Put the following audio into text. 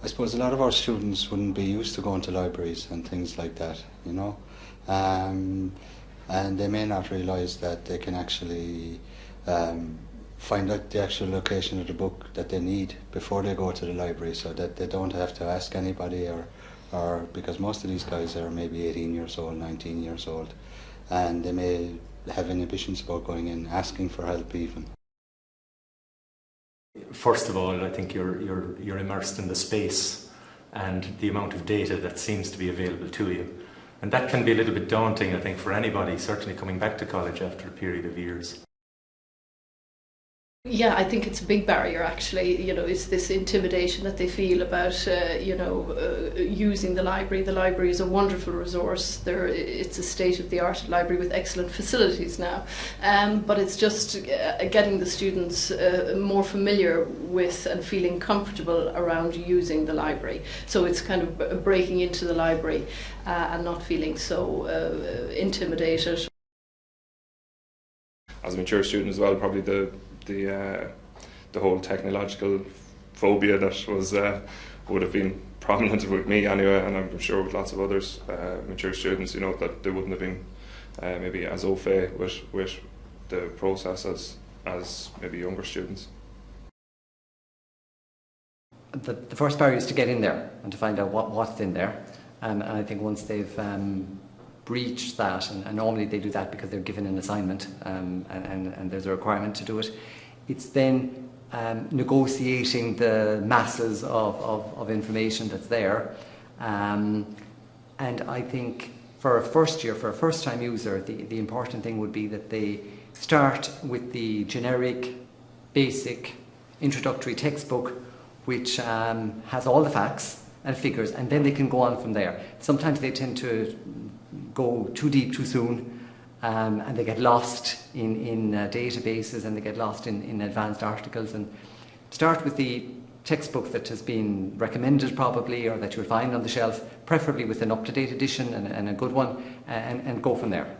I suppose a lot of our students wouldn't be used to going to libraries and things like that, you know, and they may not realise that they can actually find out the actual location of the book that they need before they go to the library, so that they don't have to ask anybody, or because most of these guys are maybe 18 years old, 19 years old, and they may have inhibitions about going in asking for help even. First of all, I think you're immersed in the space and the amount of data that seems to be available to you. And that can be a little bit daunting, I think, for anybody, certainly coming back to college after a period of years. Yeah, I think it's a big barrier actually, you know, it's this intimidation that they feel about, using the library. The library is a wonderful resource. It's a state-of-the-art library with excellent facilities now, but it's just getting the students more familiar with and feeling comfortable around using the library. So it's kind of breaking into the library and not feeling so intimidated. As a mature student as well, probably the whole technological phobia that was would have been prominent with me anyway, and I'm sure with lots of others, mature students, you know, that they wouldn't have been maybe as au fait with the process as maybe younger students. The first barrier is to get in there and to find out what's in there, and I think once they've breach that, and normally they do that because they're given an assignment and there's a requirement to do it. It's then negotiating the masses of information that's there, and I think for a first year, for a first time user, the important thing would be that they start with the generic, basic, introductory textbook which has all the facts and figures, and then they can go on from there. Sometimes they tend to go too deep too soon, and they get lost in databases, and they get lost in advanced articles. And start with the textbook that has been recommended probably, or that you'll find on the shelf, preferably with an up-to-date edition and a good one, and go from there.